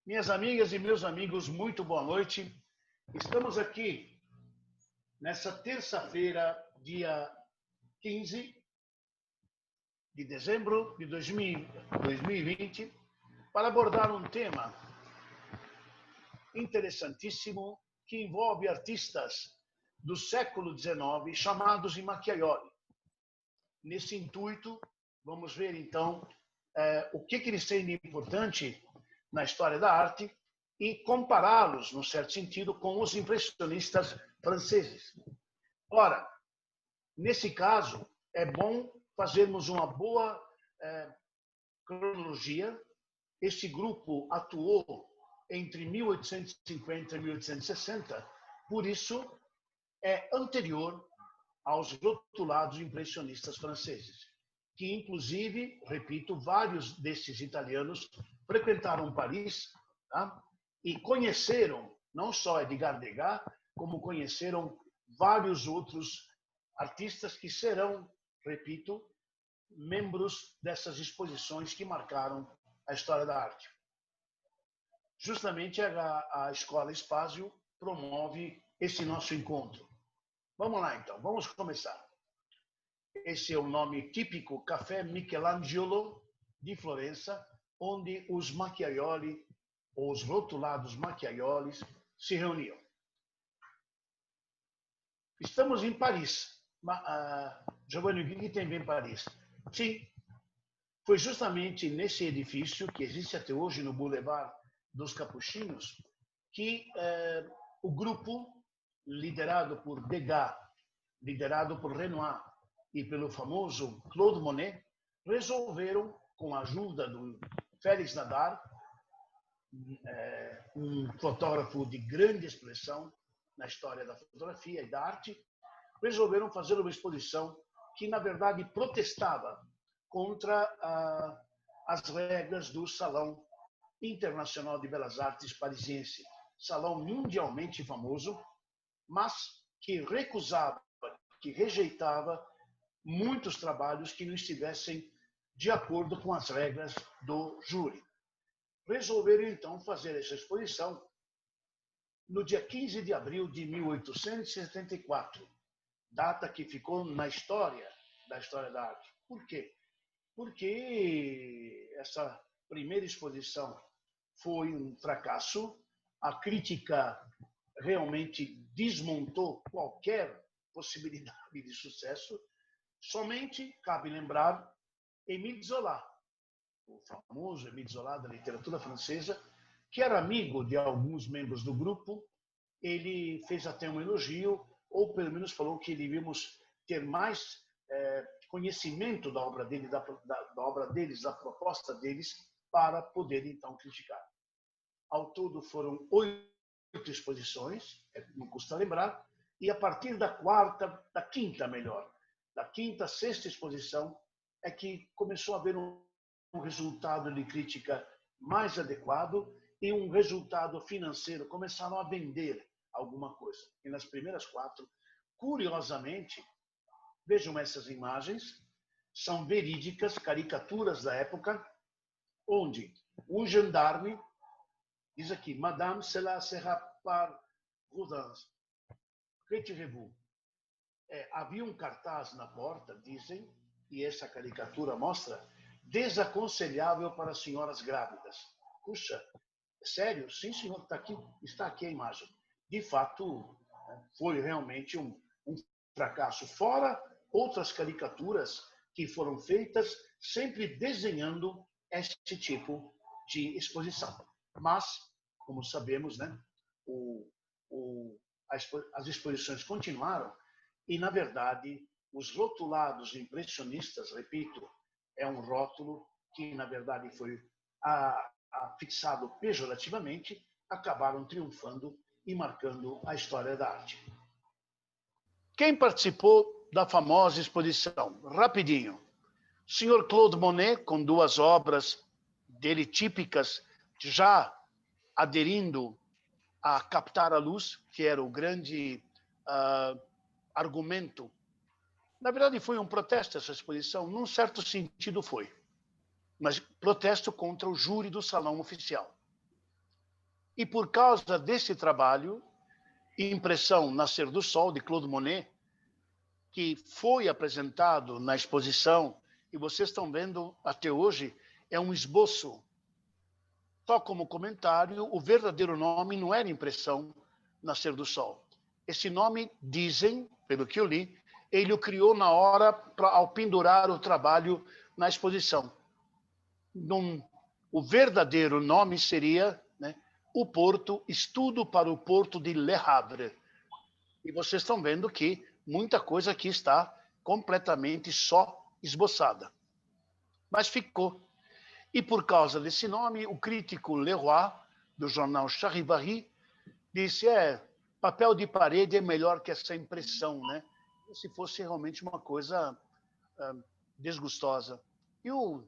Minhas amigas e meus amigos, muito boa noite. Estamos aqui nessa terça-feira, dia 15 de dezembro de 2020, para abordar um tema interessantíssimo que envolve artistas do século XIX chamados de Macchiaioli. Nesse intuito, vamos ver então o que eles têm de importante na história da arte e compará-los, num certo sentido, com os impressionistas franceses. Ora, nesse caso, é bom fazermos uma boa cronologia. Este grupo atuou entre 1850 e 1860, por isso é anterior aos rotulados impressionistas franceses, que inclusive, repito, vários desses italianos frequentaram Paris, tá? E conheceram não só Edgar Degas, como conheceram vários outros artistas que serão, repito, membros dessas exposições que marcaram a história da arte. Justamente a Escola Spazio promove esse nosso encontro. Vamos lá, então, vamos começar. Esse é o nome típico, Café Michelangelo de Florença, onde os Macchiaioli, ou os rotulados Macchiaiolis, se reuniam. Estamos em Paris. Giovanni, o que tem a ver em Paris? Sim, foi justamente nesse edifício, que existe até hoje no Boulevard dos Capuchinhos, que o grupo, liderado por Degas, liderado por Renoir e pelo famoso Claude Monet, resolveram, com a ajuda do Félix Nadar, um fotógrafo de grande expressão na história da fotografia e da arte, resolveram fazer uma exposição que, na verdade, protestava contra as regras do Salão Internacional de Belas Artes parisiense, salão mundialmente famoso, mas que recusava, que rejeitava muitos trabalhos que não estivessem de acordo com as regras do júri. Resolveram, então, fazer essa exposição no dia 15 de abril de 1874, data que ficou na história da arte. Por quê? Porque essa primeira exposição foi um fracasso, a crítica realmente desmontou qualquer possibilidade de sucesso. Somente, cabe lembrar, Émile Zola, o famoso Émile Zola da literatura francesa, que era amigo de alguns membros do grupo. Ele fez até um elogio, ou pelo menos falou que devíamos ter mais conhecimento da obra dele, da obra deles, da proposta deles, para poder então criticar. Ao todo foram 8 exposições, não custa lembrar, e a partir da quinta, sexta exposição, é que começou a haver um resultado de crítica mais adequado e um resultado financeiro. Começaram a vender alguma coisa. E nas primeiras 4, curiosamente, vejam essas imagens, são verídicas, caricaturas da época, onde um gendarme diz aqui: Madame, cela sera par Rodin. Retirez-vous. Havia um cartaz na porta, dizem, e essa caricatura mostra: desaconselhável para senhoras grávidas. Puxa, sério? Sim, senhor, está aqui a imagem. De fato, foi realmente um fracasso. Fora outras caricaturas que foram feitas, sempre desenhando este tipo de exposição. Mas, como sabemos, né, as exposições continuaram e, na verdade, os rotulados impressionistas, repito, é um rótulo que, na verdade, foi fixado pejorativamente, acabaram triunfando e marcando a história da arte. Quem participou da famosa exposição? Rapidinho. Senhor Claude Monet, com 2 obras dele típicas, já aderindo a captar a luz, que era o grande argumento. Na verdade, foi um protesto essa exposição, num certo sentido foi, mas protesto contra o júri do Salão Oficial. E por causa desse trabalho, Impressão Nascer do Sol, de Claude Monet, que foi apresentado na exposição, e vocês estão vendo até hoje, é um esboço. Só como comentário, o verdadeiro nome não era Impressão Nascer do Sol. Esse nome, dizem, pelo que eu li, ele o criou na hora ao pendurar o trabalho na exposição. O verdadeiro nome seria, né, o Porto, Estudo para o Porto de Le Havre. E vocês estão vendo que muita coisa aqui está completamente só esboçada. Mas ficou. E por causa desse nome, o crítico Leroy, do jornal Charivari, disse, papel de parede é melhor que essa impressão, né? Se fosse realmente uma coisa desgostosa. E o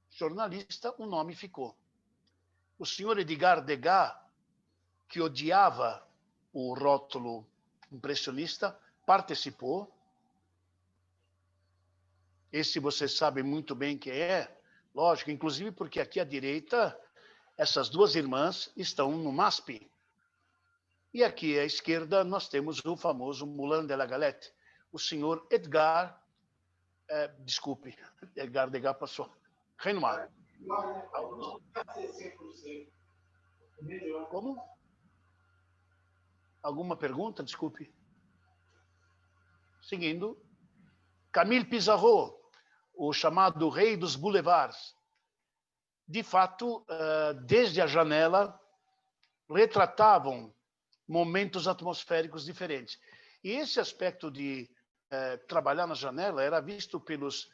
jornalista, o nome ficou. O senhor Edgar Degas, que odiava o rótulo impressionista, participou. Esse vocês sabem muito bem quem é, lógico, inclusive porque aqui à direita, essas duas irmãs estão no MASP. E aqui à esquerda nós temos o famoso Moulin de la Galette. O senhor Edgar, desculpe, Edgar Degas passou. Renoir. Como? Alguma pergunta? Desculpe. Seguindo. Camille Pissarro, o chamado rei dos boulevards. De fato, desde a janela, retratavam momentos atmosféricos diferentes. E esse aspecto de trabalhar na janela era visto pelos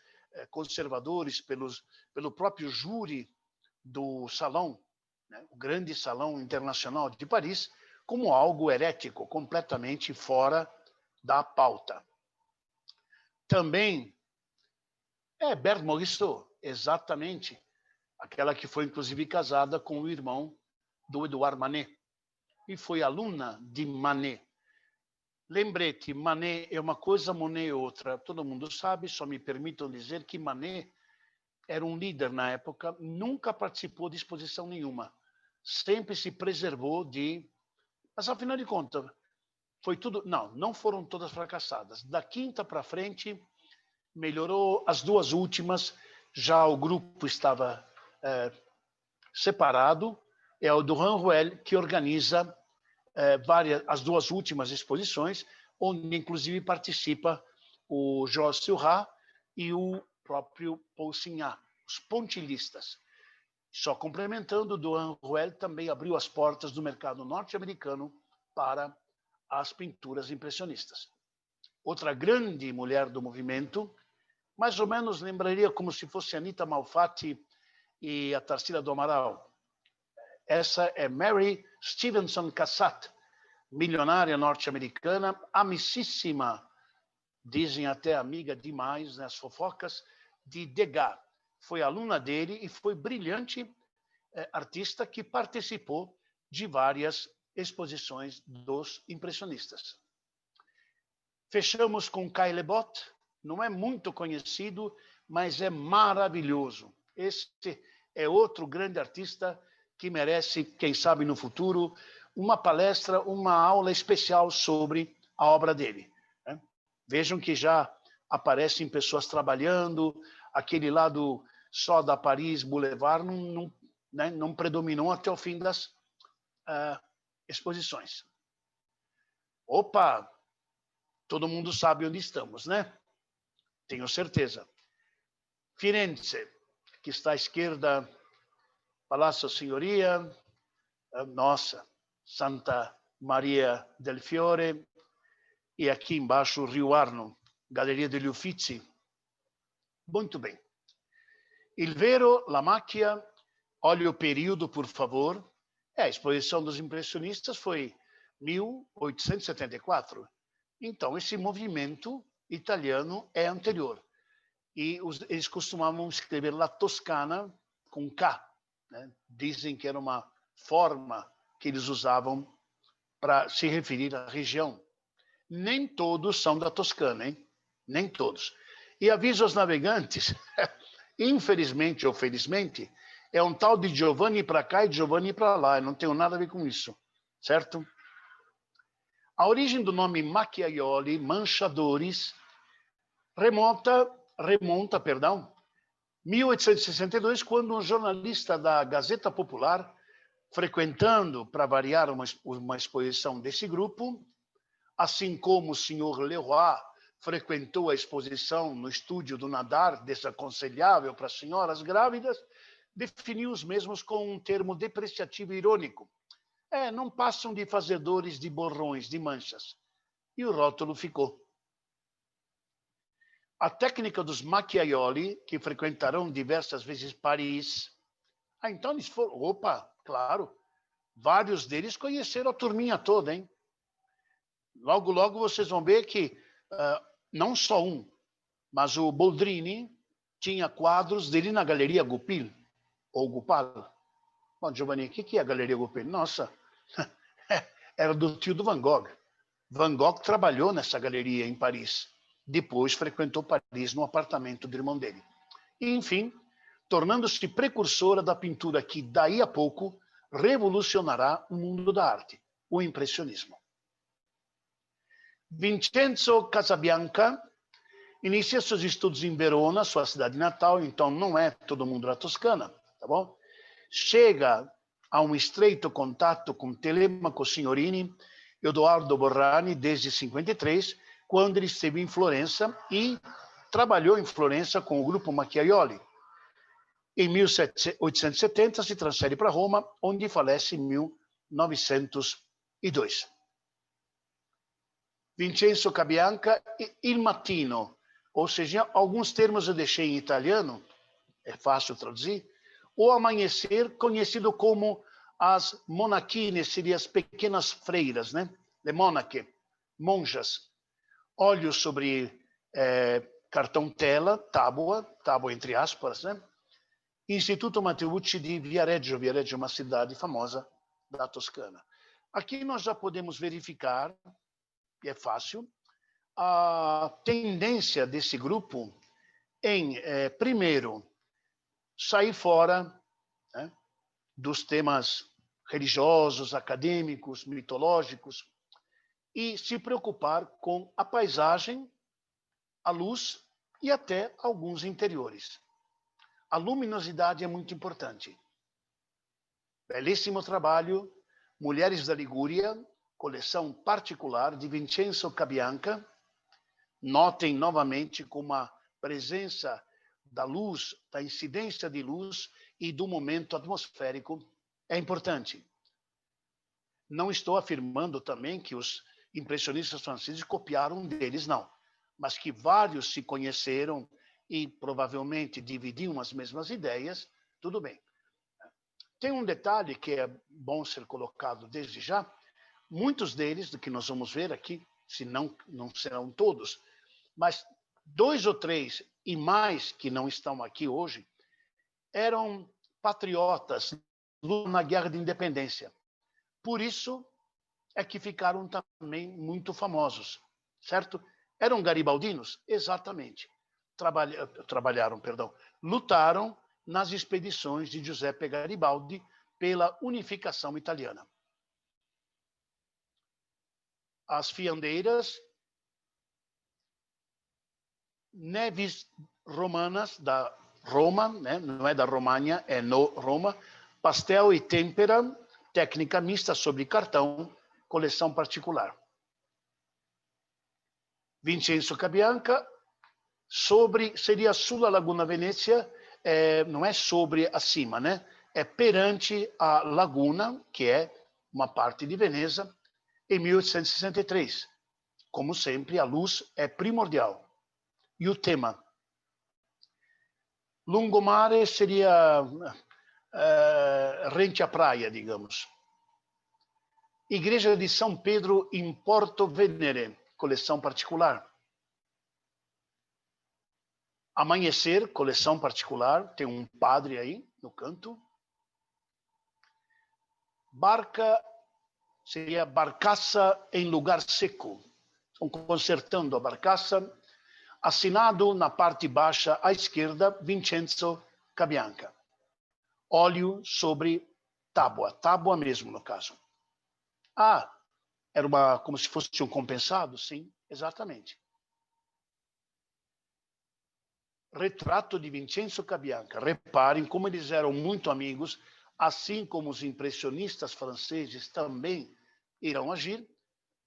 conservadores, pelo próprio júri do salão, né, o grande salão internacional de Paris, como algo herético, completamente fora da pauta. Também Berthe Morisot, exatamente, aquela que foi inclusive casada com o irmão do Edouard Manet, e foi aluna de Manet. Lembrete, Manet é uma coisa, Monet é outra. Todo mundo sabe, só me permitam dizer que Manet era um líder na época, nunca participou de exposição nenhuma. Sempre se preservou de... Mas, afinal de contas, foi tudo... Não foram todas fracassadas. Da quinta para frente, melhorou. As duas últimas, já o grupo estava separado. É o Duran Ruel que organiza as duas últimas exposições, onde inclusive participa o Georges Seurat e o próprio Paul Signac, os pontilhistas. Só complementando, Duran Ruel também abriu as portas do mercado norte-americano para as pinturas impressionistas. Outra grande mulher do movimento, mais ou menos lembraria como se fosse Anita Malfatti e a Tarsila do Amaral. Essa é Mary Stevenson Cassatt, milionária norte-americana, amicíssima, dizem até amiga demais nas fofocas, de Degas. Foi aluna dele e foi brilhante artista que participou de várias exposições dos impressionistas. Fechamos com Caillebotte, não é muito conhecido, mas é maravilhoso. Este é outro grande artista que merece, quem sabe no futuro, uma palestra, uma aula especial sobre a obra dele. Né? Vejam que já aparecem pessoas trabalhando, aquele lado só da Paris Boulevard não predominou até o fim das exposições. Opa! Todo mundo sabe onde estamos, né? Tenho certeza. Firenze, que está à esquerda, Palácio Signoria, nossa, Santa Maria del Fiore, e aqui embaixo o Rio Arno, Galeria degli Uffizi. Muito bem. Il Vero, La Macchia, olhe o período, por favor. A exposição dos impressionistas foi 1874. Então, esse movimento italiano é anterior. E eles costumavam escrever La Toscana com K. Né? Dizem que era uma forma que eles usavam para se referir à região. Nem todos são da Toscana, hein? Nem todos. E aviso aos navegantes, infelizmente ou felizmente, É um tal de Giovanni para cá e Giovanni para lá. Eu não tenho nada a ver com isso, certo? A origem do nome Macchiaioli, Manchadores, remonta, 1862, quando um jornalista da Gazeta Popular, frequentando, para variar, uma exposição desse grupo, assim como o senhor Leroy frequentou a exposição no estúdio do Nadar, desaconselhável para senhoras grávidas, definiu os mesmos com um termo depreciativo e irônico. Não passam de fazedores de borrões, de manchas. E o rótulo ficou. A técnica dos Macchiaioli, que frequentarão diversas vezes Paris. Então eles foram... Opa, claro. Vários deles conheceram a turminha toda, hein? Logo, logo vocês vão ver que não só um, mas o Boldrini tinha quadros dele na Galeria Goupil, ou Goupal. Bom, Giovanni, o que é a Galeria Goupil? Nossa, era do tio do Van Gogh. Van Gogh trabalhou nessa galeria em Paris. Depois frequentou Paris no apartamento do irmão dele. E, enfim, tornando-se precursora da pintura que, daí a pouco, revolucionará o mundo da arte, o impressionismo. Vincenzo Casabianca inicia seus estudos em Verona, sua cidade natal, então não é todo mundo da Toscana, tá bom? Chega a um estreito contato com Telemaco Signorini e Edoardo Borrani desde 53, quando ele esteve em Florença e trabalhou em Florença com o grupo Macchiaioli. Em 1870 se transfere para Roma, onde falece em 1902. Vincenzo Cabianca, Il Mattino, ou seja, alguns termos eu deixei em italiano, é fácil traduzir. O amanhecer, conhecido como as monachines, seriam as pequenas freiras, né? Le monache, monjas. Óleo sobre cartão tela, tábua entre aspas, né? Instituto Matteucci di Viareggio. Viareggio é uma cidade famosa da Toscana. Aqui nós já podemos verificar, e é fácil, a tendência desse grupo em, primeiro, sair fora, né, dos temas religiosos, acadêmicos, mitológicos, e se preocupar com a paisagem, a luz e até alguns interiores. A luminosidade é muito importante. Belíssimo trabalho, Mulheres da Ligúria, coleção particular de Vincenzo Cabianca. Notem novamente como a presença da luz, da incidência de luz e do momento atmosférico é importante. Não estou afirmando também que os impressionistas franceses copiaram deles, não. Mas que vários se conheceram e provavelmente dividiam as mesmas ideias, tudo bem. Tem um detalhe que é bom ser colocado desde já. Muitos deles, do que nós vamos ver aqui, se não serão todos, mas 2 ou 3 e mais que não estão aqui hoje, eram patriotas na Guerra de Independência. Por isso é que ficaram também muito famosos, certo? Eram garibaldinos? Exatamente. Lutaram nas expedições de Giuseppe Garibaldi pela unificação italiana. As fiandeiras, neves romanas da Roma, né? Não é da Romagna, é no Roma, pastel e têmpera, técnica mista sobre cartão, coleção particular. Vincenzo Cabianca, seria sulla Laguna Venezia, não é sobre acima, né? É perante a laguna, que é uma parte de Veneza, em 1863. Como sempre, a luz é primordial. E o tema? Lungomare seria rente à praia, digamos. Igreja de São Pedro em Porto Venere, coleção particular. Amanhecer, coleção particular, tem um padre aí no canto. Barca seria barcaça em lugar seco. Estão consertando a barcaça. Assinado na parte baixa à esquerda, Vincenzo Cabianca. óleo sobre tábua mesmo, no caso. Era como se fosse um compensado? Sim, exatamente. Retrato de Vincenzo Cabianca. Reparem como eles eram muito amigos, assim como os impressionistas franceses também irão agir.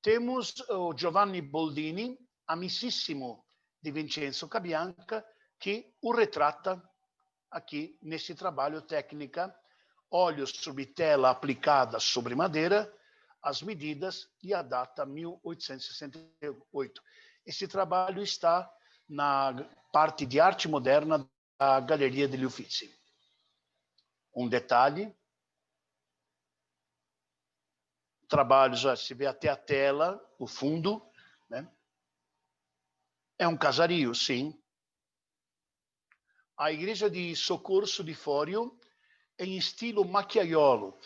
Temos o Giovanni Boldini, amicíssimo de Vincenzo Cabianca, que o retrata aqui nesse trabalho técnica, óleos sobre tela aplicada sobre madeira, as medidas e a data 1868. Esse trabalho está na parte de arte moderna da Galeria degli Uffizi. Um detalhe, trabalhos, se vê até a tela, o fundo, né? É um casario, sim. A igreja de Soccorso di Forio em estilo macchiaiolo.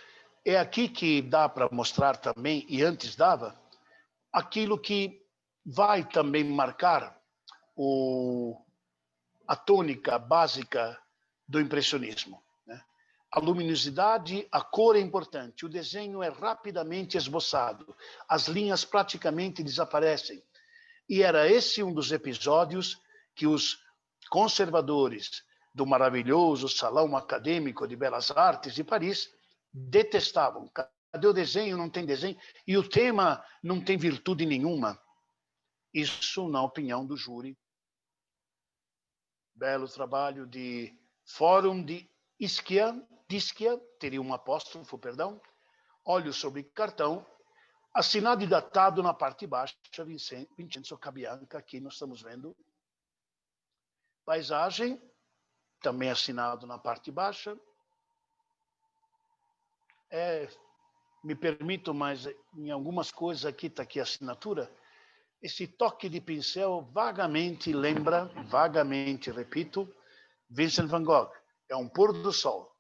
É aqui que dá para mostrar também, e antes dava, aquilo que vai também marcar a tônica básica do impressionismo. Né? A luminosidade, a cor é importante, o desenho é rapidamente esboçado, as linhas praticamente desaparecem. E era esse um dos episódios que os conservadores do maravilhoso Salão Acadêmico de Belas Artes de Paris detestavam. Cadê o desenho? Não tem desenho. E o tema não tem virtude nenhuma. Isso na opinião do júri. Belo trabalho de Fórum de Ischia, teria um apóstrofo, perdão, óleo sobre cartão, assinado e datado na parte baixa, Vincenzo Cabianca, aqui nós estamos vendo. Paisagem, também assinado na parte baixa. Me permito, mas em algumas coisas aqui está aqui a assinatura. Esse toque de pincel vagamente lembra, repito, Vincent van Gogh. É um pôr do sol.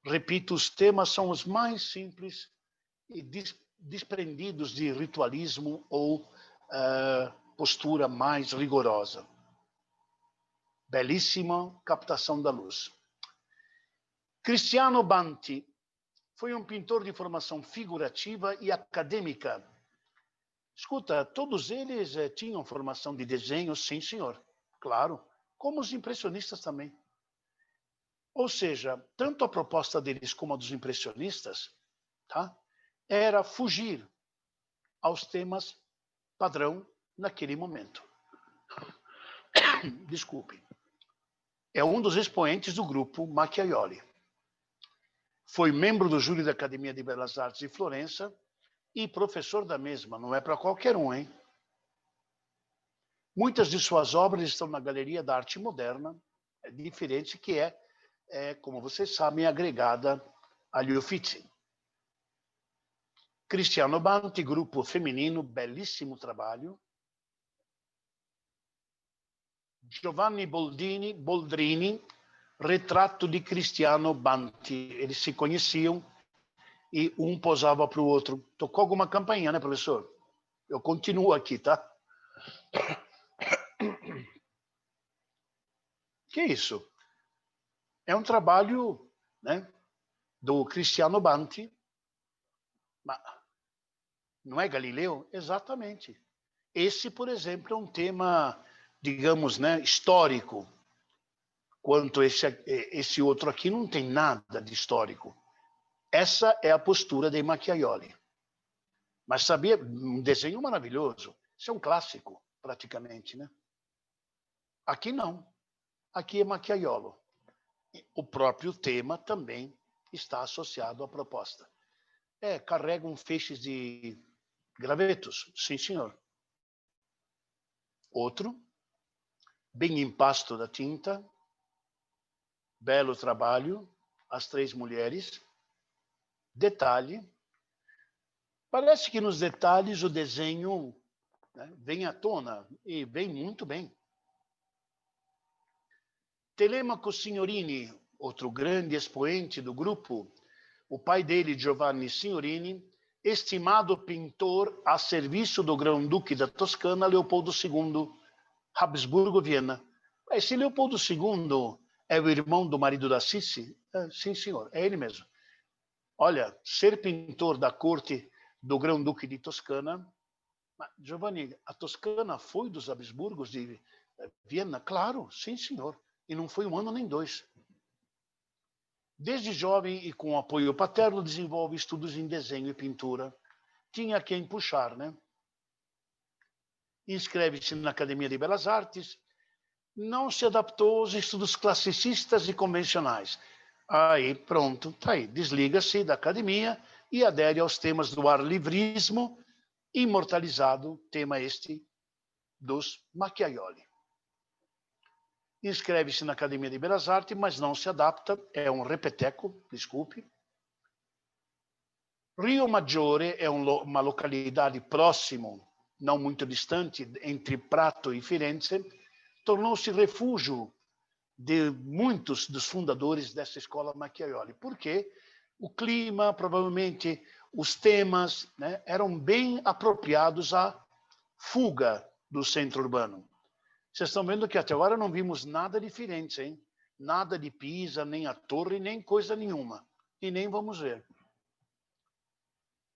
Repito, os temas são os mais simples e desprendidos de ritualismo ou postura mais rigorosa. Belíssima captação da luz. Cristiano Banti foi um pintor de formação figurativa e acadêmica. Escuta, todos eles tinham formação de desenho, sim, senhor. Claro, como os impressionistas também. Ou seja, tanto a proposta deles como a dos impressionistas, tá, era fugir aos temas padrão naquele momento. Desculpe. É um dos expoentes do grupo Macchiaioli. Foi membro do júri da Academia de Belas Artes de Florença e professor da mesma. Não é para qualquer um, hein? Muitas de suas obras estão na Galeria da Arte Moderna, diferente que como vocês sabem, agregada agli Uffizi. Cristiano Banti, grupo feminino, belíssimo trabalho. Giovanni Boldrini, retrato de Cristiano Banti. Eles se conheciam e um posava para o outro. Tocou alguma campainha, né, professor? Eu continuo aqui, tá? Que isso? É um trabalho, né, do Cristiano Banti. Mas não é Galileu? Exatamente. Esse, por exemplo, é um tema, digamos, né, histórico. Quanto esse outro aqui não tem nada de histórico. Essa é a postura de Macchiaioli. Mas sabia, um desenho maravilhoso. Isso é um clássico, praticamente, né? Aqui não. Aqui é Macchiaiolo. O próprio tema também está associado à proposta. Carregam feixes de gravetos. Sim, senhor. Outro. Bem impasto da tinta. Belo trabalho. As três mulheres. Detalhe. Parece que nos detalhes o desenho, né, vem à tona e vem muito bem. Telemaco Signorini, outro grande expoente do grupo, o pai dele, Giovanni Signorini, estimado pintor a serviço do Grão-Duque da Toscana, Leopoldo II, Habsburgo-Viena. Esse Leopoldo II É o irmão do marido da Sissi? Sim, senhor, é ele mesmo. Olha, ser pintor da corte do Grão-Duque de Toscana. Giovanni, a Toscana foi dos Habsburgos de Viena? Claro, sim, senhor. E não foi um ano nem dois. Desde jovem e com apoio paterno, desenvolve estudos em desenho e pintura. Tinha quem puxar, né? Inscreve-se na Academia de Belas Artes. Não se adaptou aos estudos classicistas e convencionais. Aí, pronto, tá aí. Desliga-se da academia e adere aos temas do ar-livrismo, imortalizado, tema este dos Macchiaioli. Inscreve-se na Academia de Belas Artes, mas não se adapta, é um repeteco, desculpe. Rio Maggiore é uma localidade próximo, não muito distante, entre Prato e Firenze, tornou-se refúgio de muitos dos fundadores dessa escola Macchiaioli. Por quê? O clima, provavelmente os temas, né, eram bem apropriados à fuga do centro urbano. Vocês estão vendo que até agora não vimos nada de Firenze, hein? Nada de Pisa, nem a torre, nem coisa nenhuma. E nem vamos ver.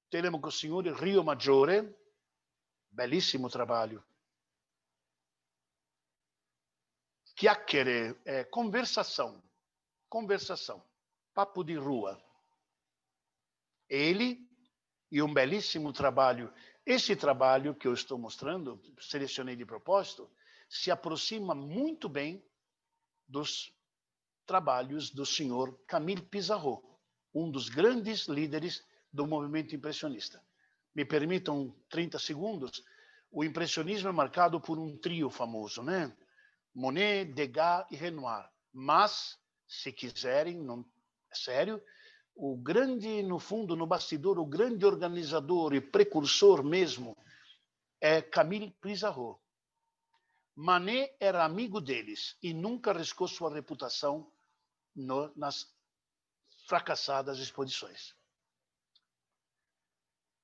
Telemaco Signori, Rio Maggiore, belíssimo trabalho. Chiacchiere, conversação. Conversação. Papo de rua. Ele e um belíssimo trabalho. Esse trabalho que eu estou mostrando, selecionei de propósito, se aproxima muito bem dos trabalhos do senhor Camille Pissarro, um dos grandes líderes do movimento impressionista. Me permitam 30 segundos. O impressionismo é marcado por um trio famoso, né? Monet, Degas e Renoir. Mas, se quiserem, não, é sério, o grande, no fundo, no bastidor, o grande organizador e precursor mesmo é Camille Pissarro. Manet era amigo deles e nunca arriscou sua reputação nas fracassadas exposições.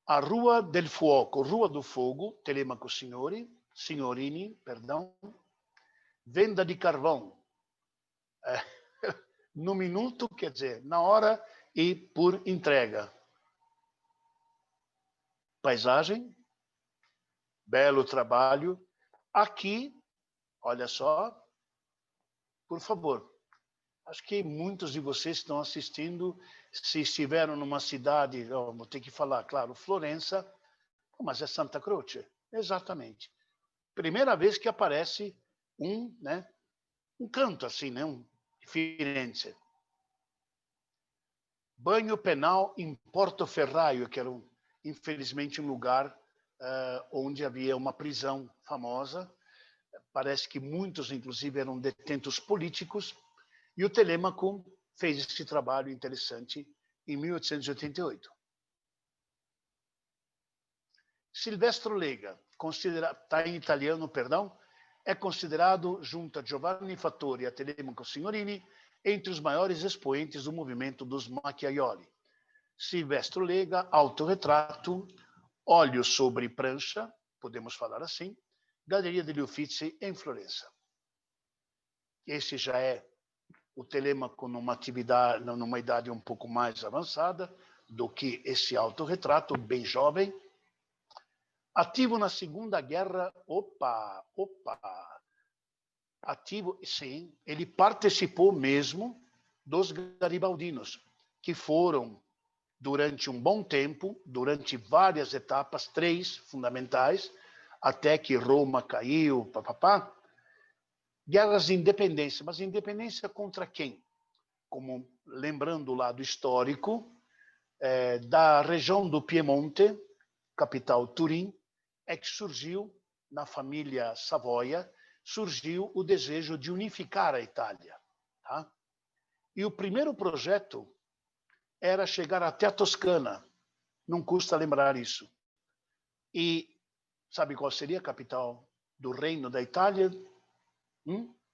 A Rua del Fuoco, Rua do Fogo, Telemaco Signorini, perdão, venda de carvão. No minuto, quer dizer, na hora e por entrega. Paisagem, belo trabalho. Aqui, olha só, por favor, acho que muitos de vocês estão assistindo, se estiveram numa cidade, vou ter que falar, claro, Florença, mas é Santa Croce, exatamente. Primeira vez que aparece um canto assim, né, Firenze. Banho penal em Portoferraio, que era, infelizmente, um lugar onde havia uma prisão famosa. Parece que muitos, inclusive, eram detentos políticos. E o Telêmaco fez esse trabalho interessante em 1888. Silvestro Lega, está em italiano, perdão, é considerado, junto a Giovanni Fattori e a Telemaco Signorini, entre os maiores expoentes do movimento dos Macchiaioli. Silvestro Lega, autorretrato, óleo sobre prancha, podemos falar assim, Galeria degli Uffizi em Florença. Esse já é o Telêmaco numa idade um pouco mais avançada do que esse autorretrato, bem jovem. Ativo na Segunda Guerra, ativo, sim, ele participou mesmo dos garibaldinos, que foram, durante um bom tempo, durante várias etapas, 3 fundamentais, até que Roma caiu, guerras de independência. Mas independência contra quem? Como, lembrando o lado histórico, da região do Piemonte, capital Turim, é que surgiu, na família Savoia, surgiu o desejo de unificar a Itália. Tá? E o primeiro projeto era chegar até a Toscana. Não custa lembrar isso. E sabe qual seria a capital do reino da Itália?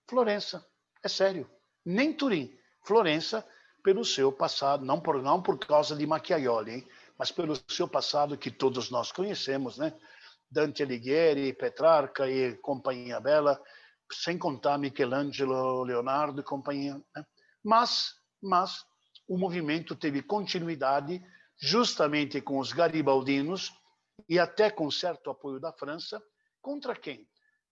Florença. É sério. Nem Turim. Florença, pelo seu passado, não por causa de Macchiaioli, hein? Mas pelo seu passado que todos nós conhecemos, né? Dante Alighieri, Petrarca e companhia bela, sem contar Michelangelo, Leonardo e companhia. Né? Mas o movimento teve continuidade justamente com os garibaldinos e até com certo apoio da França. Contra quem?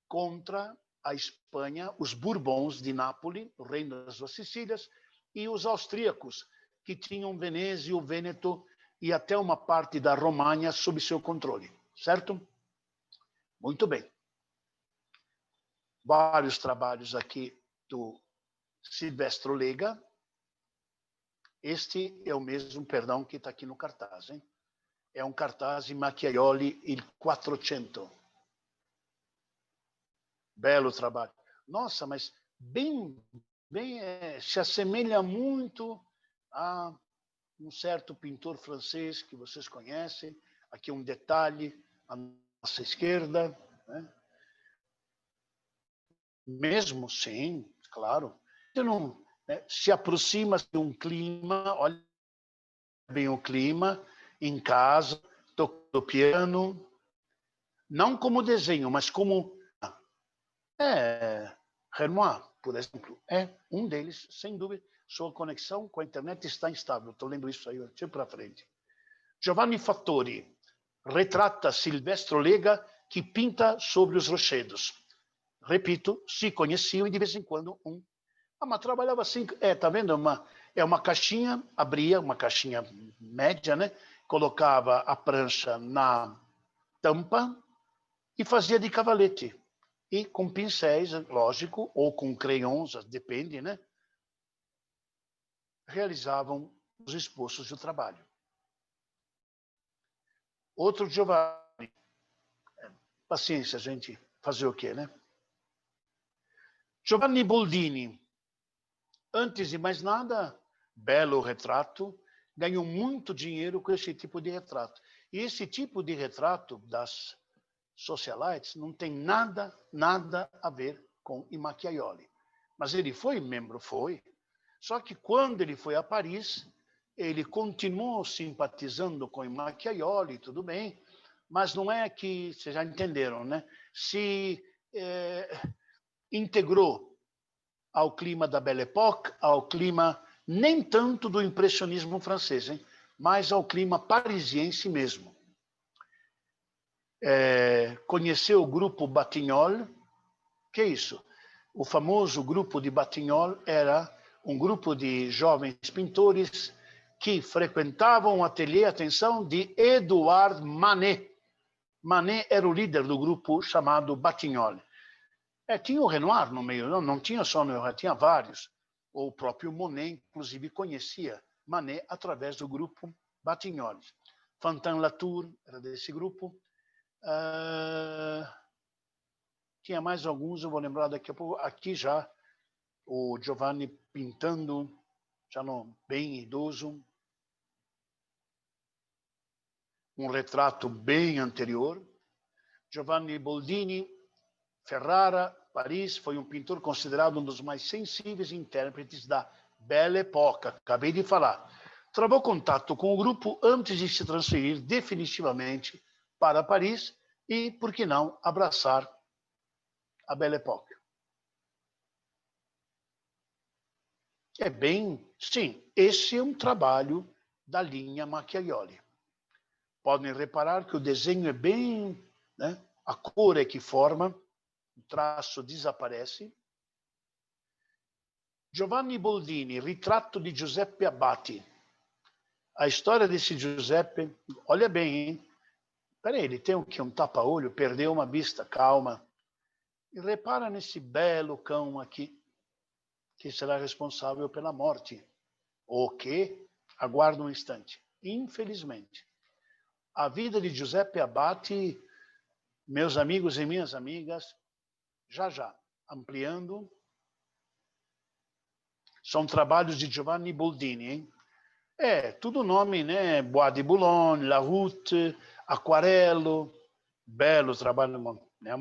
Contra a Espanha, os Bourbons de Nápoles, o reino das duas Sicílias, e os austríacos, que tinham Veneza, o Vêneto e até uma parte da Romanha sob seu controle. Certo? Muito bem. Vários trabalhos aqui do Silvestro Lega. Este é o mesmo, perdão, que está aqui no cartaz. Hein? É um cartaz de Macchiaioli, il 400. Belo trabalho. Nossa, mas bem se assemelha muito a um certo pintor francês que vocês conhecem. Aqui um detalhe à nossa esquerda. Né? Mesmo, sim, claro. Não, né? Se aproxima de um clima, olha bem o clima, em casa, tocando piano, não como desenho, mas como Renoir, por exemplo, é um deles, sem dúvida. Sua conexão com a internet está instável. Estou lendo isso aí, deixa para frente. Giovanni Fattori retrata Silvestro Lega, que pinta sobre os rochedos. Repito, se conheciam e de vez em quando um. Mas trabalhava assim, tá vendo? É uma caixinha, abria, uma caixinha média, né? Colocava a prancha na tampa e fazia de cavalete. E com pincéis, lógico, ou com crayons, depende, né? Realizavam os esboços do trabalho. Outro Giovanni. Paciência, gente. Fazer o quê, né? Giovanni Boldini. Antes de mais nada, belo retrato. Ganhou muito dinheiro com esse tipo de retrato. E esse tipo de retrato das socialites não tem nada a ver com Macchiaioli. Mas ele foi membro, foi. Só que quando ele foi a Paris, ele continuou simpatizando com Macchiaioli, tudo bem, mas não é que, vocês já entenderam, né? Se integrou ao clima da Belle Époque, ao clima nem tanto do impressionismo francês, hein? Mas ao clima parisiense mesmo. Conheceu o grupo Batignolles. Que é isso? O famoso grupo de Batignolles era um grupo de jovens pintores que frequentavam o ateliê, atenção, de Edouard Manet. Manet era o líder do grupo chamado Batignolles. Tinha o Renoir no meio, não tinha só o Renoir, tinha vários. O próprio Monet, inclusive, conhecia Manet através do grupo Batignolles. Fantin Latour era desse grupo. Tinha mais alguns, eu vou lembrar daqui a pouco. Aqui já, o Giovanni pintando, já bem idoso. Um retrato bem anterior. Giovanni Boldini, Ferrara, Paris, foi um pintor considerado um dos mais sensíveis intérpretes da Belle Époque. Acabei de falar. Travou contato com o grupo antes de se transferir definitivamente para Paris e, por que não, abraçar a Belle Époque. Sim, esse é um trabalho da linha Macchiaioli. Podem reparar que o desenho é bem, né? A cor é que forma, o traço desaparece. Giovanni Boldini, Ritratto di Giuseppe Abati. A história desse Giuseppe, olha bem, hein? Peraí, ele tem o quê? Um tapa-olho? Perdeu uma vista, calma. E repara nesse belo cão aqui, que será responsável pela morte. O quê? Aguarda um instante. Infelizmente, a vida de Giuseppe Abati, meus amigos e minhas amigas, já, ampliando, são trabalhos de Giovanni Boldini, hein? Tudo nome, né? Bois de Boulogne, La Route, Aquarello, belo trabalho, né?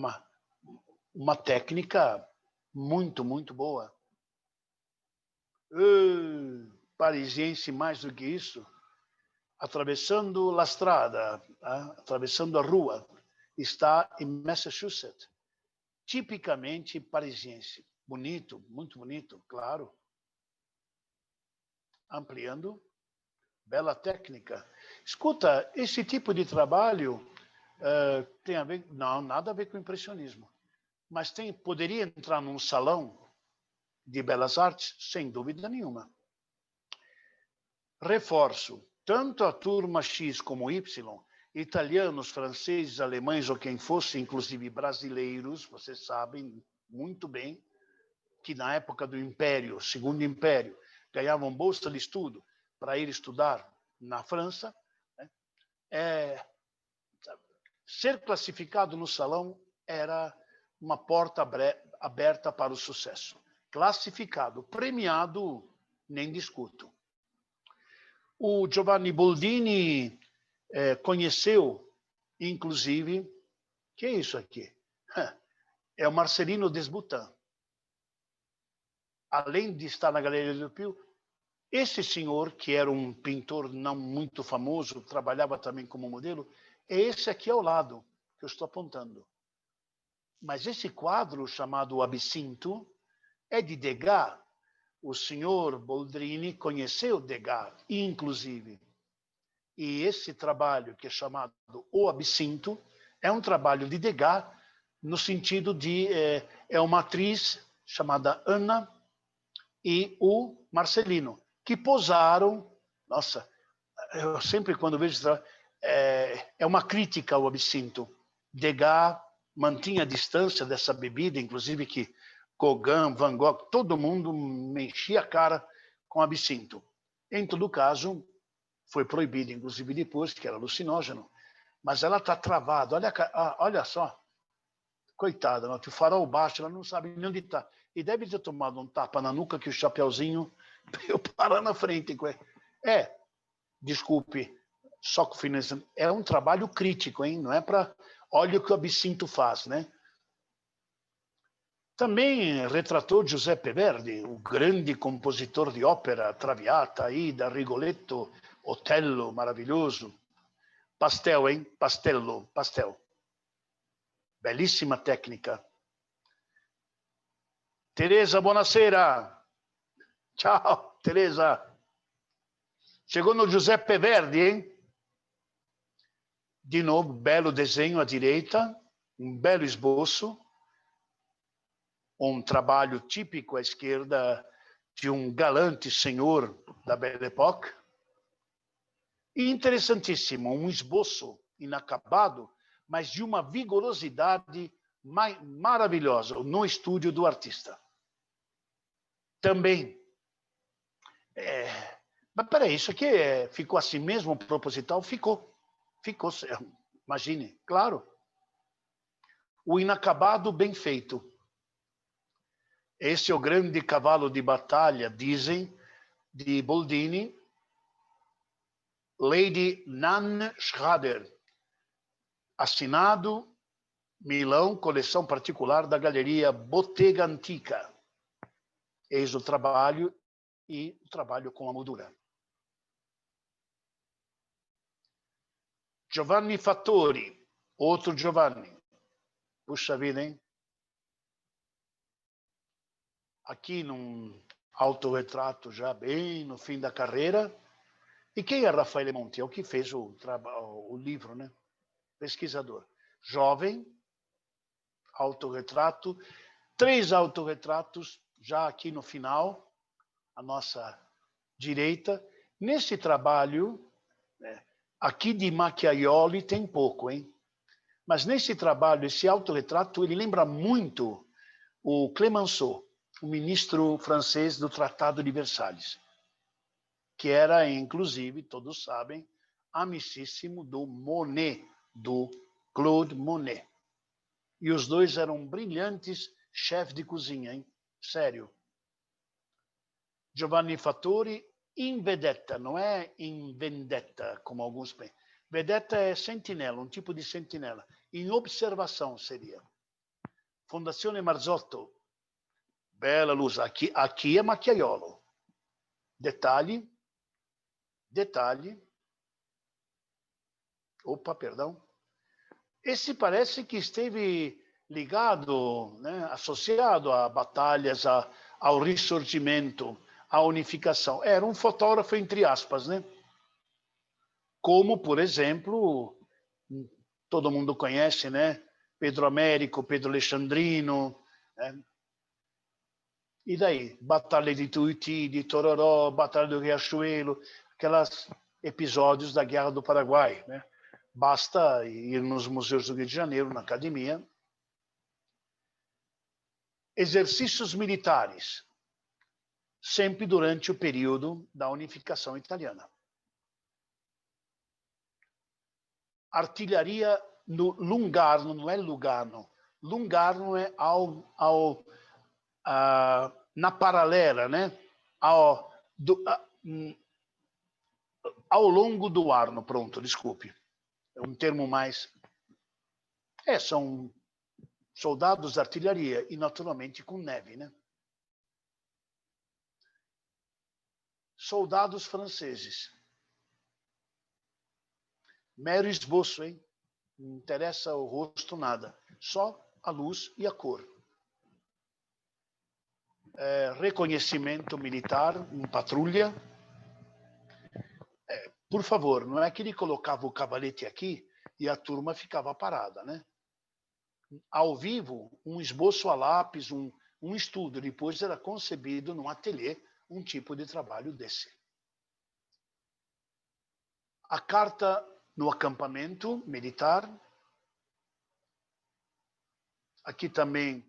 Uma técnica muito, muito boa. Parisiense mais do que isso, atravessando a estrada, atravessando a rua, está em Massachusetts. tipicamente parisiense. Bonito, muito bonito, claro. Ampliando, bela técnica. Escuta, esse tipo de trabalho tem a ver... Não, nada a ver com impressionismo. Mas poderia entrar num salão de belas artes? Sem dúvida nenhuma. Reforço, tanto a turma X como Y, italianos, franceses, alemães ou quem fosse, inclusive brasileiros, vocês sabem muito bem que na época do Império, Segundo Império, ganhavam bolsa de estudo para ir estudar na França. Né? Ser classificado no salão era uma porta aberta para o sucesso. Classificado, premiado, nem discuto. O Giovanni Boldini conheceu, inclusive, que é isso aqui? É o Marcelino Desboutin. Além de estar na Galeria do Pio, esse senhor, que era um pintor não muito famoso, trabalhava também como modelo, é esse aqui ao lado, que eu estou apontando. Mas esse quadro, chamado O Absinto, é de Degas. O senhor Boldrini conheceu Degas, inclusive. E esse trabalho, que é chamado O Absinto, é um trabalho de Degas, no sentido de... é uma atriz chamada Ana e o Marcelino, que posaram... Nossa, eu sempre, quando vejo... É uma crítica ao absinto. Degas mantinha a distância dessa bebida, inclusive que Gauguin, Van Gogh, todo mundo me enchia a cara com absinto. Em todo caso, foi proibido, inclusive depois, que era alucinógeno. Mas ela está travada. Olha só. Coitada, o farol baixo, ela não sabe nem onde está. E deve ter tomado um tapa na nuca que o chapeuzinho eu parar na frente. Desculpe, só que é um trabalho crítico, hein? Não é para... Olha o que o absinto faz, né? Também retratou Giuseppe Verdi, o grande compositor de ópera, Traviata, Aida, Rigoletto, Otello, maravilhoso. Pastel, hein? Pastel. Belíssima técnica. Teresa, buonasera. Ciao, Teresa. Chegou no Giuseppe Verdi, hein? De novo, belo desenho à direita, um belo esboço, um trabalho típico à esquerda de um galante senhor da Belle Époque. E interessantíssimo, um esboço inacabado, mas de uma vigorosidade maravilhosa no estúdio do artista. Também. Mas peraí, isso aqui ficou assim mesmo, proposital? Ficou, imagine, claro. O inacabado bem feito. Esse é o grande cavalo de batalha, dizem, de Boldini, Lady Nan Schrader, assinado Milão, coleção particular da Galeria Bottega Antica. Eis o trabalho e o trabalho com a moldura. Giovanni Fattori, outro Giovanni. Puxa vida, hein? Aqui num autorretrato já bem no fim da carreira. E quem é Raffaele Monti? É o que fez o livro, né? Pesquisador. Jovem, autorretrato, 3 autorretratos já aqui no final, à nossa direita. Nesse trabalho, aqui de Macchiaioli tem pouco, hein? Mas nesse trabalho, esse autorretrato, ele lembra muito o Clemenceau, o ministro francês do Tratado de Versalhes, que era, inclusive, todos sabem, amicíssimo do Monet, do Claude Monet. E os dois eram brilhantes chefes de cozinha, hein? Sério. Giovanni Fattori in vedetta, não é in vendetta, como alguns pensam. Vedetta é sentinela, um tipo de sentinela. Em observação seria. Fondazione Marzotto. Bela luz. Aqui é Macchiaiolo. Detalhe. Opa, perdão. Esse parece que esteve ligado, né, associado a batalhas, ao ressurgimento, à unificação. Era um fotógrafo, entre aspas, né? Como, por exemplo, todo mundo conhece, né? Pedro Américo, Pedro Alexandrino, né? E daí? Batalha de Tuiuti, de Tororó, Batalha do Riachuelo, aqueles episódios da Guerra do Paraguai, né? Basta ir nos museus do Rio de Janeiro, na academia. Exercícios militares, sempre durante o período da unificação italiana. Artilharia no Lungarno, não é Lugano. Lungarno é na paralela, né? Ao longo do Arno, pronto, desculpe. É um termo mais... são soldados de artilharia e, naturalmente, com neve, né? Soldados franceses. Mero esboço, hein? Não interessa o rosto, nada. Só a luz e a cor. Reconhecimento militar em patrulha. Por favor, não é que ele colocava o cavalete aqui e a turma ficava parada, né? Ao vivo, um esboço a lápis, um estudo. Depois era concebido num ateliê um tipo de trabalho desse. A carta no acampamento militar. Aqui também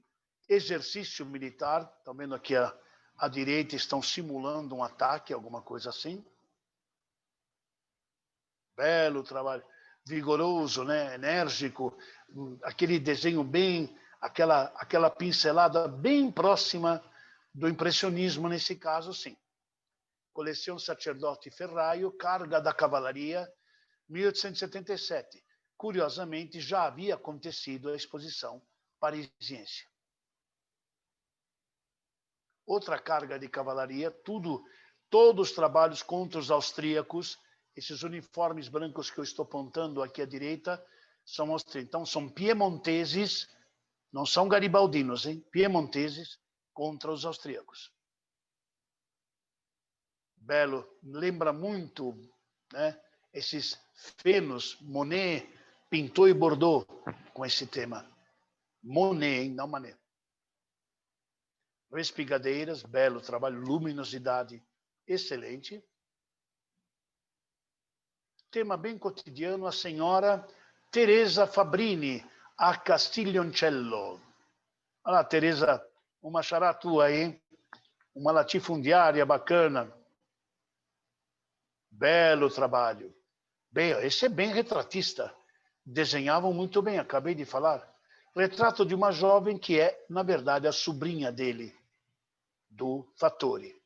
exercício militar. Estão vendo aqui à direita, estão simulando um ataque, alguma coisa assim. Belo trabalho, vigoroso, né? Enérgico, aquele desenho bem, aquela pincelada bem próxima do impressionismo nesse caso, sim. Coleção Sacerdote Ferraio, Carga da Cavalaria, 1877. Curiosamente, já havia acontecido a exposição parisiense. Outra carga de cavalaria, todos os trabalhos contra os austríacos. Esses uniformes brancos que eu estou apontando aqui à direita são austríacos. Então, são piemonteses, não são garibaldinos, hein? Piemonteses contra os austríacos. Belo, lembra muito, né? Esses fenos, Monet pintou e bordou com esse tema. Monet, hein? Não Manet. Respigadeiras, belo trabalho, luminosidade, excelente. Tema bem cotidiano, a senhora Teresa Fabrini, a Castiglioncello. Olha lá, Teresa, uma xará tua aí, uma latifundiária bacana. Belo trabalho. Bem, esse é bem retratista. Desenhavam muito bem, acabei de falar. Retrato de uma jovem que é, na verdade, a sobrinha dele, do Fattori.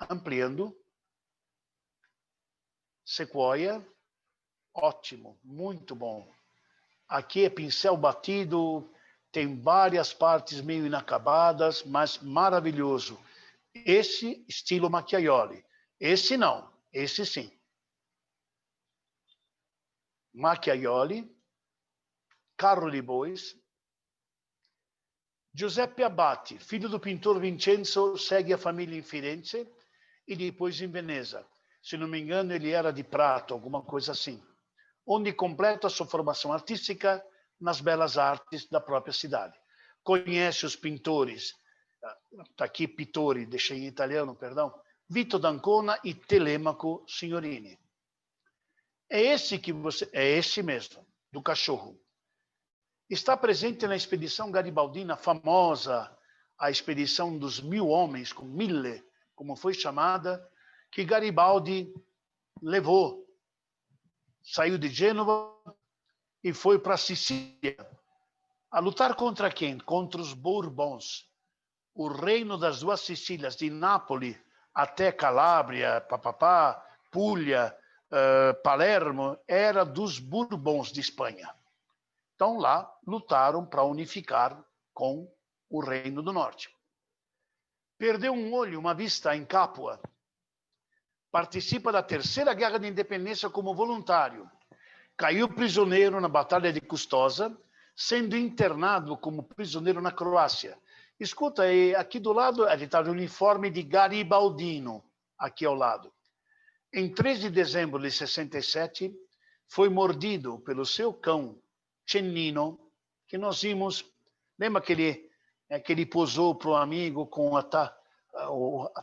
Ampliando. Sequoia, ótimo, muito bom. Aqui é pincel batido, tem várias partes meio inacabadas, mas maravilhoso. Esse estilo Macchiaioli. Esse não, esse sim. Macchiaioli, Carro de Bois. Giuseppe Abati, filho do pintor Vincenzo, segue a família em Firenze e depois em Veneza. Se não me engano, ele era de Prato, alguma coisa assim. Onde completa sua formação artística nas belas artes da própria cidade. Conhece os pintores, está aqui Pittori, deixei em italiano, perdão, Vito d'Ancona e Telêmaco Signorini. É esse mesmo, do cachorro. Está presente na expedição garibaldina famosa, a expedição dos 1000 homens, com 1000, como foi chamada, que Garibaldi levou. Saiu de Gênova e foi para Sicília. A lutar contra quem? Contra os Bourbons. O reino das duas Sicílias, de Nápoles até Calábria, Puglia, Palermo, era dos Bourbons de Espanha. Então lá lutaram para unificar com o Reino do Norte. Perdeu um olho, uma vista em Capua. Participa da Terceira Guerra de Independência como voluntário. Caiu prisioneiro na Batalha de Custoza, sendo internado como prisioneiro na Croácia. Escuta, aqui do lado, ele está no uniforme de Garibaldino, aqui ao lado. Em 3 de dezembro de 67, foi mordido pelo seu cão, Cennino, que nós vimos. Lembra que ele posou para o amigo com a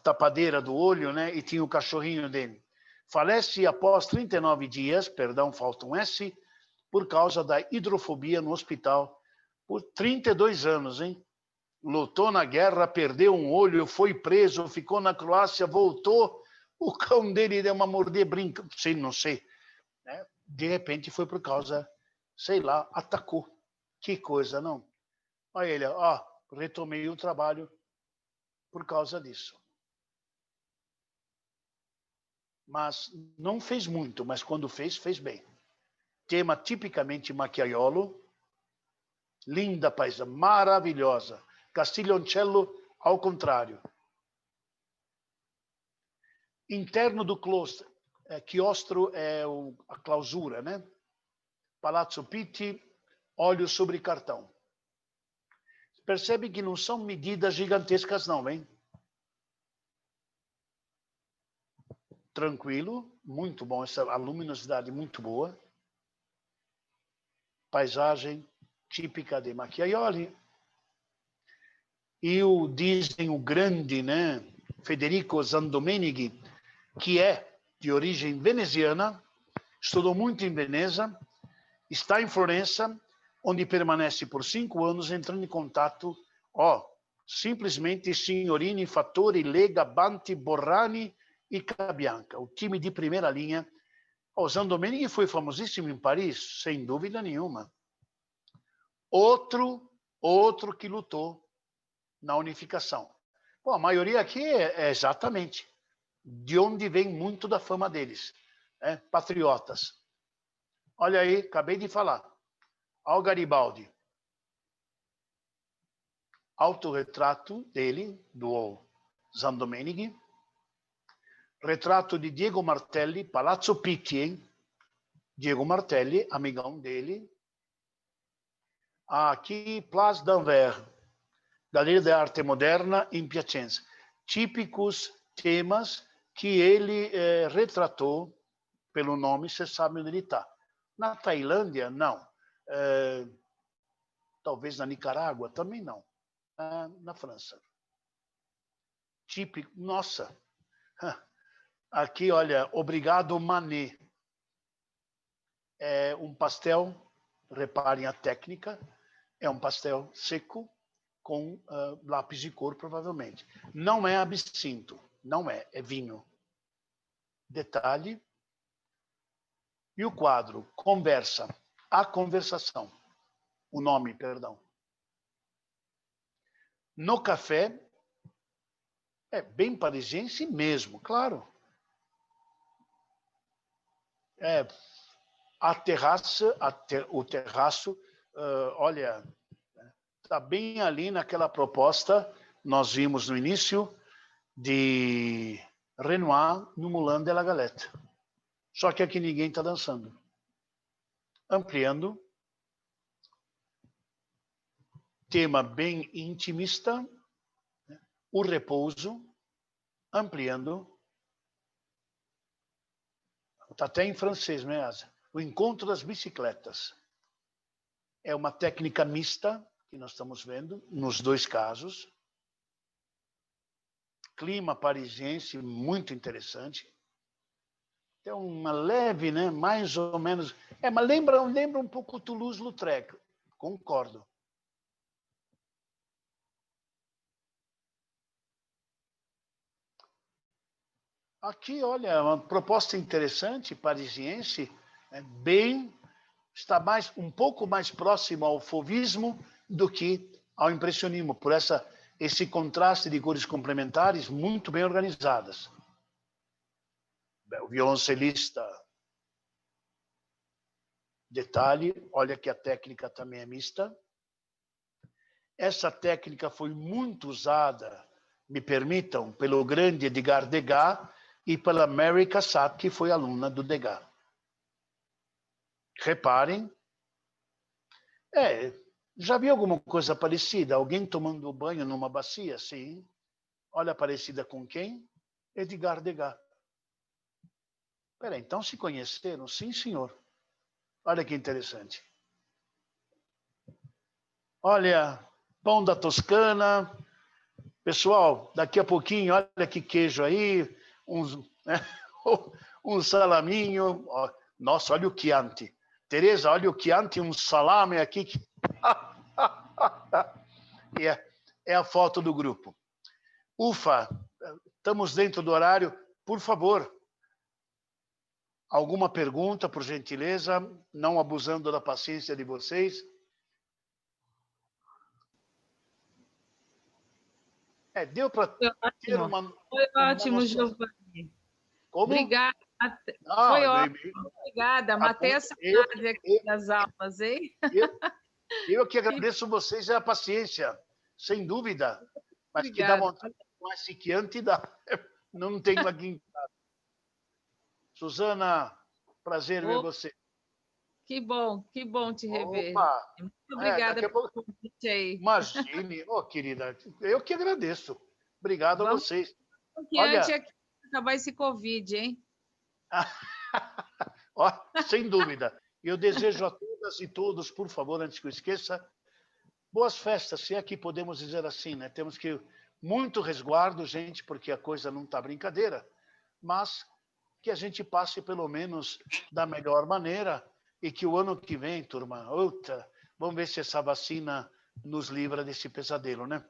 tapadeira do olho, né? E tinha o cachorrinho dele. Falece após 39 dias, perdão, falta um S, por causa da hidrofobia no hospital, por 32 anos, hein? Lutou na guerra, perdeu um olho, foi preso, ficou na Croácia, voltou, o cão dele deu uma mordida, brinca, não sei, né? De repente foi por causa, sei lá, atacou. Que coisa, não? Olha ele, ó, retomei o trabalho por causa disso. Mas não fez muito, mas quando fez, fez bem. Tema tipicamente Macchiaiolo, linda paisagem, maravilhosa. Castiglioncello, ao contrário. Interno do claustro, chiostro é a clausura, né? Palazzo Pitti, óleo sobre cartão. Percebe que não são medidas gigantescas, não, hein? Tranquilo, muito bom, a luminosidade muito boa. Paisagem típica de Macchiaioli. E dizem o grande, né, Federico Zandomenighi, que é de origem veneziana, estudou muito em Veneza, está em Florença, onde permanece por 5 anos, entrando em contato, simplesmente Signorini, Fattori, Lega, Banti, Borrani e Cabianca, o time de primeira linha. Zandomenighi foi famosíssimo em Paris, sem dúvida nenhuma. Outro que lutou na unificação. Bom, a maioria aqui é exatamente de onde vem muito da fama deles, né? Patriotas. Olha aí, acabei de falar. Ao Garibaldi. Autorretrato dele, do Zandomenighi. Retrato de Diego Martelli, Palazzo Pitti, hein? Diego Martelli, amigão dele. Aqui, Place d'Anvers, Galeria de Arte Moderna em Piacenza. Típicos temas que ele retratou pelo nome, você sabe onde ele está. Na Tailândia, não. Talvez na Nicarágua, também não. Na França. Típico, nossa. Aqui, olha, Obrigado Manet. É um pastel, reparem a técnica, é um pastel seco com lápis de cor, provavelmente. Não é absinto, não é vinho. Detalhe. E o quadro, Conversa, a conversação. O nome, perdão. No café, é bem parisiense mesmo, claro. A terraça, o terraço, olha, está bem ali naquela proposta, nós vimos no início, de Renoir no Moulin de la Galette. Só que aqui ninguém está dançando. Ampliando. Tema bem intimista. O repouso. Ampliando. Está até em francês, né, Asa? O encontro das bicicletas. É uma técnica mista que nós estamos vendo nos dois casos. Clima parisiense muito interessante. Tem uma leve, né, mais ou menos... mas lembra um pouco Toulouse-Lautrec. Concordo. Aqui, olha, uma proposta interessante, parisiense, está um pouco mais próximo ao fauvismo do que ao impressionismo, por esse contraste de cores complementares muito bem organizadas. O violoncelista, detalhe, olha que a técnica também é mista. Essa técnica foi muito usada, me permitam, pelo grande Edgar Degas e pela Mary Cassatt, que foi aluna do Degas. reparem, já vi alguma coisa parecida? Alguém tomando banho numa bacia? Sim. Olha, parecida com quem? Edgar Degas. Peraí, então se conheceram? Sim, senhor. Olha que interessante. Olha, pão da Toscana. Pessoal, daqui a pouquinho, olha que queijo aí, um salaminho. Nossa, olha o Chianti. Tereza, olha o Chianti, um salame aqui. É a foto do grupo. Ufa, estamos dentro do horário. Por favor, alguma pergunta, por gentileza, não abusando da paciência de vocês. Deu para ter uma... Foi ótimo, Giovanni. Como? Obrigada. Foi ótimo. Obrigada. Matei a saudade aqui das aulas, hein? Eu que agradeço vocês a paciência, sem dúvida. Mas obrigada. Que dá vontade com esse Chianti, não tenho aqui em casa. Suzana, prazer ver você. Que bom te rever. Opa. Muito obrigada pelo convite aí. Imagine, querida, eu que agradeço. Obrigado a vocês. Olha, antes aqui acabar esse Covid, hein? Sem dúvida. Eu desejo a todas e todos, por favor, antes que eu esqueça, boas festas, se é que podemos dizer assim, né? Temos que muito resguardo, gente, porque a coisa não está brincadeira, mas que a gente passe pelo menos da melhor maneira e que o ano que vem, turma, vamos ver se essa vacina nos livra desse pesadelo, né?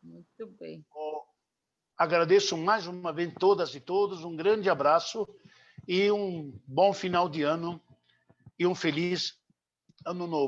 Muito bem. Agradeço mais uma vez todas e todos, um grande abraço e um bom final de ano e um feliz ano novo.